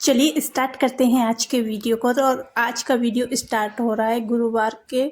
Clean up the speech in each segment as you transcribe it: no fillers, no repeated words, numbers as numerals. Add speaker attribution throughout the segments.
Speaker 1: चलिए स्टार्ट करते हैं आज के वीडियो को। और आज का वीडियो स्टार्ट हो रहा है गुरुवार के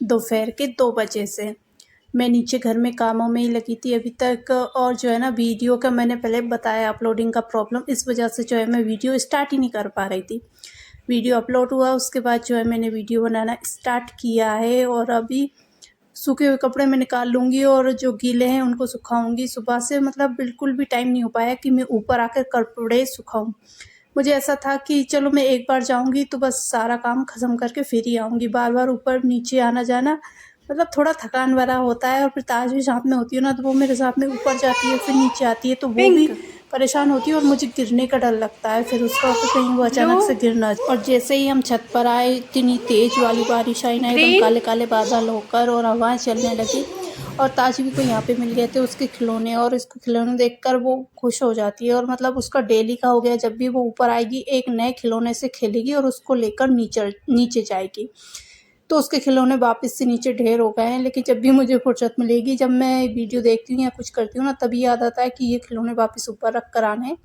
Speaker 1: दोपहर के 2 बजे से। मैं नीचे घर में कामों में ही लगी थी अभी तक। और जो है ना, वीडियो का मैंने पहले बताया अपलोडिंग का प्रॉब्लम, इस वजह से जो है मैं वीडियो स्टार्ट ही नहीं कर पा रही थी। वीडियो अपलोड हुआ उसके बाद जो है मैंने वीडियो बनाना स्टार्ट किया है। और अभी सूखे हुए कपड़े मैं निकाल लूँगी और जो गीले हैं उनको सुखाऊंगी। सुबह से मतलब बिल्कुल भी टाइम नहीं हो पाया कि मैं ऊपर आकर कपड़े सुखाऊँ। मुझे ऐसा था कि चलो मैं एक बार जाऊंगी तो बस सारा काम ख़त्म करके फिर ही आऊँगी। बार बार ऊपर नीचे आना जाना मतलब थोड़ा थकान वाला होता है। और फिर ताज भी साथ में होती है ना, तो वो मेरे साथ में ऊपर जाती है फिर नीचे आती है, तो वो भी परेशान होती है और मुझे गिरने का डर लगता है फिर उसका, फिर कहीं वो अचानक से गिरना। और जैसे ही हम छत पर आए इतनी तेज़ वाली बारिश आई ना, एकदम काले काले बादल होकर और हवाएं चलने लगी। और ताजवी को यहाँ पे मिल गए थे उसके खिलौने, और इसको खिलौने देखकर वो खुश हो जाती है। और मतलब उसका डेली का हो गया, जब भी वो ऊपर आएगी एक नए खिलौने से खेलेगी और उसको लेकर नीचे जाएगी। तो उसके खिलौने वापस से नीचे ढेर हो गए हैं। लेकिन जब भी मुझे फुर्सत मिलेगी, जब मैं वीडियो देखती हूँ या कुछ करती हूँ ना, तभी याद आता है कि ये खिलौने वापस ऊपर रख कर आने हैं।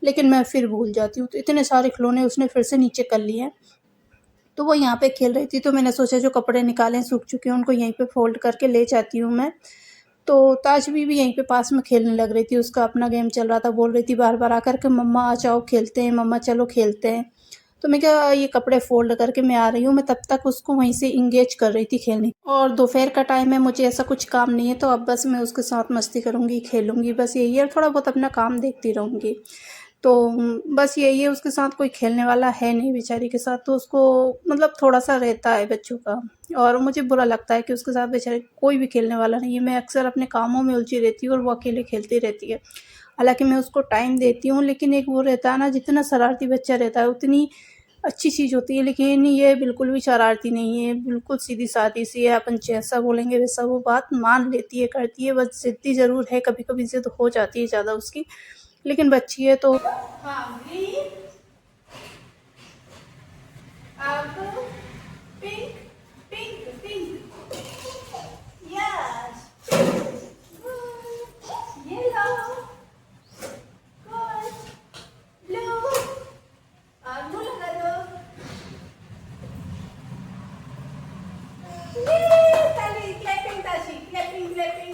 Speaker 1: लेकिन मैं फिर भूल जाती हूँ। तो इतने सारे खिलौने उसने फिर से नीचे कर लिए हैं। तो वो यहाँ पे खेल रही थी, तो मैंने सोचा जो कपड़े निकाले सूख चुके हैं उनको यहीं पे फोल्ड करके ले जाती हूँ मैं। तो ताजवी भी यहीं पे पास में खेलने लग रही थी, उसका अपना गेम चल रहा था। बोल रही थी बार बार आकर के मम्मा आ जाओ खेलते हैं, मम्मा चलो खेलते हैं। तो मैं क्या, ये कपड़े फोल्ड करके मैं आ रही हूँ। मैं तब तक उसको वहीं से इंगेज कर रही थी खेलने। और दोपहर का टाइम है, मुझे ऐसा कुछ काम नहीं है, तो अब बस मैं उसके साथ मस्ती करूँगी, खेलूँगी, बस यही है। थोड़ा बहुत अपना काम देखती रहूँगी। तो बस यही है, उसके साथ कोई खेलने वाला है नहीं बेचारी के साथ, तो उसको मतलब थोड़ा-सा रहता है बच्चों का। और मुझे बुरा लगता है कि उसके साथ बेचारे कोई भी खेलने वाला नहीं है। मैं अक्सर अपने कामों में उलझी रहती हूँ और वो अकेले खेलती रहती है। हालाँकि मैं उसको टाइम देती हूँ, लेकिन एक वो रहता है ना, जितना शरारती बच्चा रहता है उतनी अच्छी चीज़ होती है। लेकिन ये बिल्कुल भी शरारती नहीं है, बिल्कुल सीधी-सादी सी है। अपन जैसा बोलेंगे वैसा वो बात मान लेती है, करती है। बस ज़िद्दी ज़रूर है, कभी-कभी ज़िद हो जाती है ज़्यादा उसकी, लेकिन बच्ची है तो। हाँ, ग्रीन, अब pink, pink, pink, yes, yellow, good, blue, और ब्लू लगा दो। ये ताली, clapping Tashi, clapping, clapping.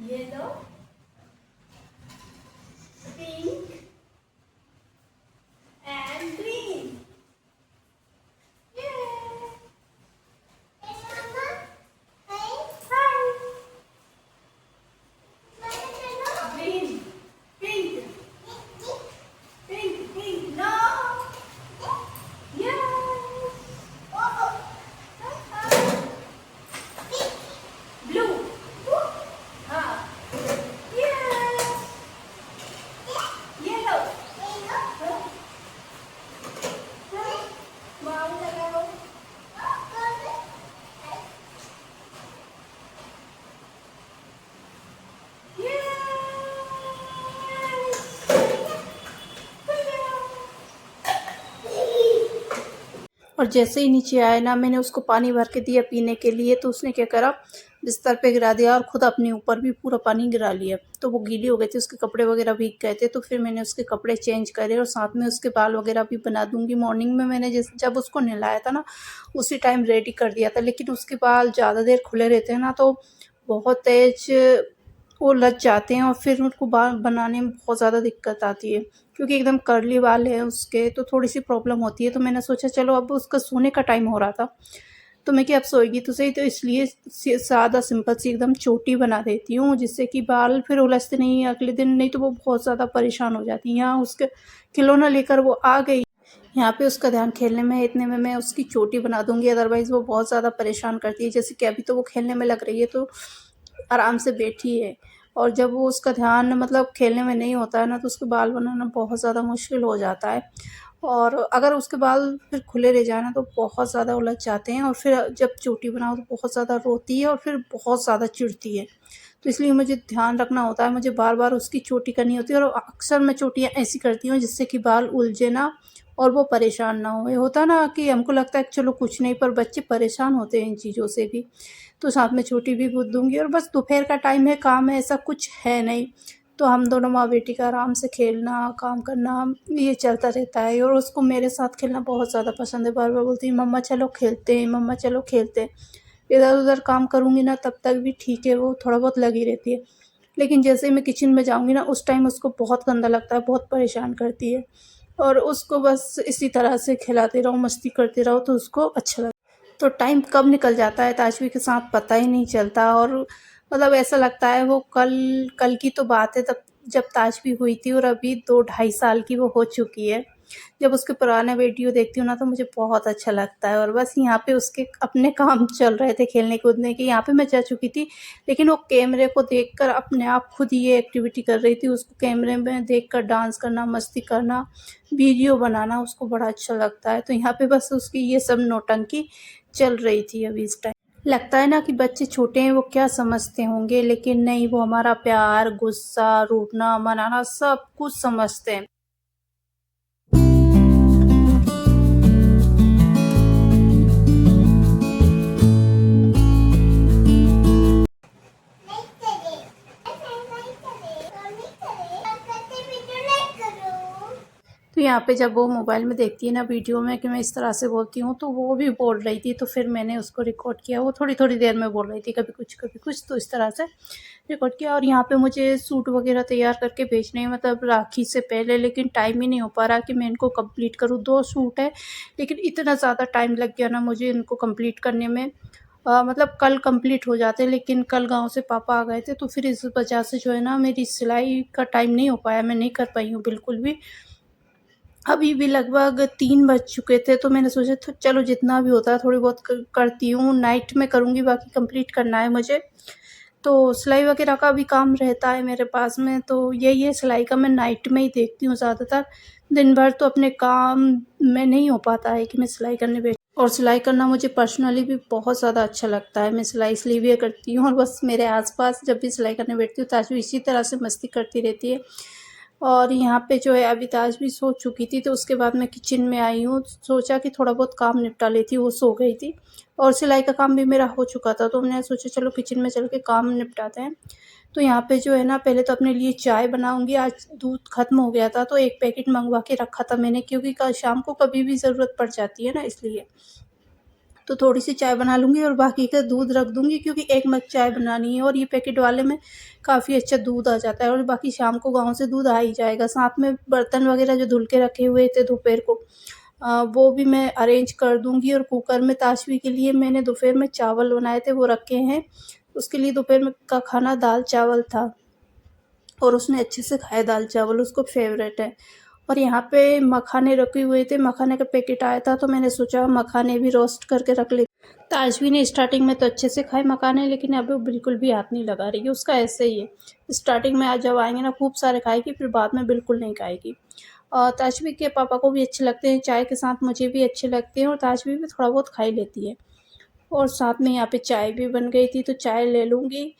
Speaker 1: Yellow, pink, and green. Yeah. Green, pink, pink, pink. No. Yes. Blue. हाँ. Yes. Yellow. Mom लगाओ. और जैसे ही नीचे आए ना, मैंने उसको पानी भर के दिया पीने के लिए, तो उसने क्या करा, बिस्तर पे गिरा दिया और ख़ुद अपने ऊपर भी पूरा पानी गिरा लिया। तो वो गीली हो गई थी, उसके कपड़े वगैरह भीग गए थे। तो फिर मैंने उसके कपड़े चेंज करे और साथ में उसके बाल वगैरह भी बना दूँगी। मॉर्निंग में मैंने जब उसको नहलाया था ना, उसी टाइम रेडी कर दिया था। लेकिन उसके बाल ज़्यादा देर खुले रहते हैं ना, तो बहुत तेज़ वो लग जाते हैं और फिर उनको बाल बनाने में बहुत ज़्यादा दिक्कत आती है, क्योंकि एकदम कर्ली बाल है उसके, तो थोड़ी-सी प्रॉब्लम होती है। तो मैंने सोचा चलो, अब उसका सोने का टाइम हो रहा था, तो मैं क्या अब सोएगी तो सही, तो इसलिए सादा सिंपल सी एकदम चोटी बना देती हूँ, जिससे कि बाल फिर उलझते नहीं हैं अगले दिन। नहीं तो वो बहुत ज़्यादा परेशान हो जाती है। यहाँ उसके खिलौना लेकर वो आ गई, यहाँ पे उसका ध्यान खेलने में है, इतने में मैं उसकी चोटी बना दूँगी। अदरवाइज़ वो बहुत ज़्यादा परेशान करती है। जैसे कि अभी तो वो खेलने में लग रही है, तो आराम से बैठी है। और जब वो उसका ध्यान मतलब खेलने में नहीं होता है ना, तो उसके बाल बनाना बहुत ज़्यादा मुश्किल हो जाता है। और अगर उसके बाल फिर खुले रह जाए ना, तो बहुत ज़्यादा उलझ जाते हैं। और फिर जब चोटी बनाओ तो बहुत ज़्यादा रोती है और फिर बहुत ज़्यादा चिढ़ती है। तो इसलिए मुझे ध्यान रखना होता है, मुझे बार बार उसकी चोटी करनी होती है। और अक्सर मैं चोटियाँ ऐसी करती हूँ जिससे कि बाल उलझे ना और वो परेशान ना हो। होता ना कि हमको लगता है कि चलो कुछ नहीं, पर बच्चे परेशान होते हैं इन चीज़ों से भी। तो साथ में चोटी भी गूँथ दूँगी। और बस दोपहर का टाइम है, काम है, ऐसा कुछ है नहीं, तो हम दोनों माँ बेटी का आराम से खेलना, काम करना, ये चलता रहता है। और उसको मेरे साथ खेलना बहुत ज़्यादा पसंद है। बार-बार बोलती है, मम्मा चलो खेलते हैं, मम्मा चलो खेलते हैं। इधर-उधर काम करूँगी ना तब तक भी ठीक है, वो थोड़ा बहुत लगी रहती है। लेकिन जैसे ही मैं किचन में जाऊँगी ना उस टाइम उसको बहुत गंदा लगता है, बहुत परेशान करती है। और उसको बस इसी तरह से खिलाते रहो, मस्ती करते रहो तो उसको अच्छा लगता है। तो टाइम कब निकल जाता है ताशवी के साथ पता ही नहीं चलता। और मतलब ऐसा लगता है वो कल कल की तो बात है तब जब ताशवी हुई थी, और अभी 2 ढाई साल की वो हो चुकी है। जब उसके पुराने वीडियो देखती हूँ ना तो मुझे बहुत अच्छा लगता है। और बस यहाँ पे उसके अपने काम चल रहे थे खेलने कूदने के। यहाँ पे मैं जा चुकी थी, लेकिन वो कैमरे को देखकर अपने आप खुद ये एक्टिविटी कर रही थी। उसको कैमरे में देखकर डांस करना, मस्ती करना, वीडियो बनाना उसको बड़ा अच्छा लगता है। तो यहाँ पे बस उसकी ये सब नौटंकी चल रही थी अभी इस टाइम। लगता है ना कि बच्चे छोटे हैं, वो क्या समझते होंगे, लेकिन नहीं, वो हमारा प्यार, गुस्सा, रूठना, मनाना सब कुछ समझते हैं। तो यहाँ पे जब वो मोबाइल में देखती है ना वीडियो में कि मैं इस तरह से बोलती हूँ, तो वो भी बोल रही थी, तो फिर मैंने उसको रिकॉर्ड किया। वो थोड़ी-थोड़ी देर में बोल रही थी, कभी कुछ, तो इस तरह से रिकॉर्ड किया। और यहाँ पे मुझे सूट वगैरह तैयार करके भेजने हैं, मतलब राखी से पहले, लेकिन टाइम ही नहीं हो पा रहा कि मैं इनको कंप्लीट करूँ। 2 सूट है, लेकिन इतना ज़्यादा टाइम लग गया ना मुझे इनको कंप्लीट करने में। मतलब कल कंप्लीट हो जाते, लेकिन कल गाँव से पापा आ गए थे, तो फिर इस वजह से जो है ना मेरी सिलाई का टाइम नहीं हो पाया, मैं नहीं कर पाई हूँ बिल्कुल भी। अभी भी लगभग 3 बज चुके थे, तो मैंने सोचा तो चलो जितना भी होता है थोड़ी बहुत करती हूँ, नाइट में करूँगी, बाकी कंप्लीट करना है मुझे। तो सिलाई वगैरह का भी काम रहता है मेरे पास में, तो यही है, सिलाई का मैं नाइट में ही देखती हूँ ज़्यादातर। दिन भर तो अपने काम में नहीं हो पाता है कि मैं सिलाई करने बैठ। और सिलाई करना मुझे पर्सनली भी बहुत ज़्यादा अच्छा लगता है। मैं सिलाई इसलिए भी करती हूँ, और बस मेरे आस-पास जब भी सिलाई करने बैठती हूँ ताशवी इसी तरह से मस्ती करती रहती है। और यहाँ पे जो है अभी ताशवी सो चुकी थी, तो उसके बाद मैं किचन में आई हूँ, सोचा कि थोड़ा बहुत काम निपटा लेती हूँ, वो सो गई थी। और सिलाई का काम भी मेरा हो चुका था, तो मैंने सोचा चलो किचन में चल के काम निपटाते हैं। तो यहाँ पे जो है ना पहले तो अपने लिए चाय बनाऊँगी। आज दूध ख़त्म हो गया था, तो 1 पैकेट मँगवा के रखा था मैंने, क्योंकि कल शाम को कभी भी ज़रूरत पड़ जाती है ना, इसलिए। तो थोड़ी-सी चाय बना लूँगी और बाकी का दूध रख दूँगी, क्योंकि 1 मग चाय बनानी है, और ये पैकेट वाले में काफ़ी अच्छा दूध आ जाता है। और बाकी शाम को गाँव से दूध आ ही जाएगा। साथ में बर्तन वग़ैरह जो धुल के रखे हुए थे दोपहर को, वो भी मैं अरेंज कर दूँगी। और कुकर में ताशवी के लिए मैंने दोपहर में चावल बनाए थे, वो रखे हैं। उसके लिए दोपहर में का खाना दाल-चावल था, और उसने अच्छे से खाया दाल-चावल, उसको फ़ेवरेट है। और यहाँ पे मखाने रखे हुए थे, मखाने का पैकेट आया था, तो मैंने सोचा मखाने भी रोस्ट करके रख ले। ताजवी ने स्टार्टिंग में तो अच्छे से खाए मखाने, लेकिन अब वो बिल्कुल भी हाथ नहीं लगा रही है, उसका ऐसे ही है। स्टार्टिंग में आज जब आएँगे ना खूब सारे खाएगी, फिर बाद में बिल्कुल नहीं खाएगी। और ताजवी के पापा को भी अच्छे लगते हैं, चाय के साथ मुझे भी अच्छे लगते हैं, और ताजवी भी थोड़ा बहुत खा ही लेती है। और साथ में यहाँ पे चाय भी बन गई थी, तो चाय ले लूँगी।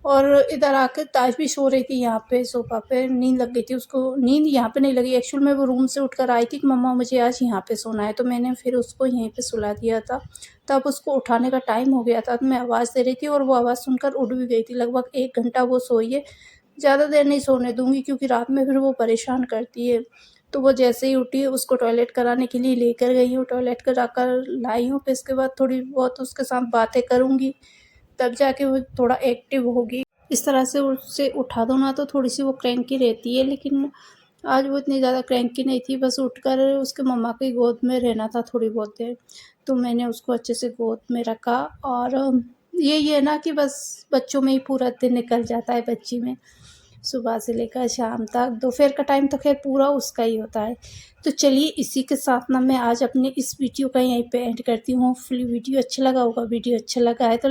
Speaker 1: और इधर आकर ताशवी सो रही थी यहाँ पे सोफ़ा पे, नींद लग गई थी उसको। नींद यहाँ पे नहीं लगी, एक्चुअल में वो रूम से उठकर आई थी कि मम्मा मुझे आज यहाँ पे सोना है, तो मैंने फिर उसको यहीं पे सुला दिया था। तब उसको उठाने का टाइम हो गया था, तो मैं आवाज़ दे रही थी, और वो आवाज़ सुनकर उठ भी गई थी। लगभग 1 घंटा वो सोई है, ज़्यादा देर नहीं सोने दूँगी, क्योंकि रात में फिर वो परेशान करती है। तो वो जैसे ही उठी, उसको टॉयलेट कराने के लिए लेकर गई हूँ, टॉयलेट कराकर लाई हूँ, फिर इसके बाद थोड़ी बहुत उसके साथ बातें करूँगी, तब जाके वो थोड़ा एक्टिव होगी। इस तरह से उसे उठा दो ना तो थोड़ी-सी वो क्रैंकी रहती है, लेकिन आज वो इतनी ज़्यादा क्रैंकी नहीं थी, बस उठकर उसके मम्मा की गोद में रहना था थोड़ी बहुत देर। तो मैंने उसको अच्छे से गोद में रखा। और यही है ना कि बस बच्चों में ही पूरा दिन निकल जाता है, बच्ची में, सुबह से लेकर शाम तक। दोपहर का टाइम तो ख़ैर पूरा उसका ही होता है। तो चलिए इसी के साथ ना मैं आज अपने इस वीडियो का यहीं पे एंड करती हूँ। होपफुली वीडियो अच्छा लगा होगा। वीडियो अच्छा लगा है तो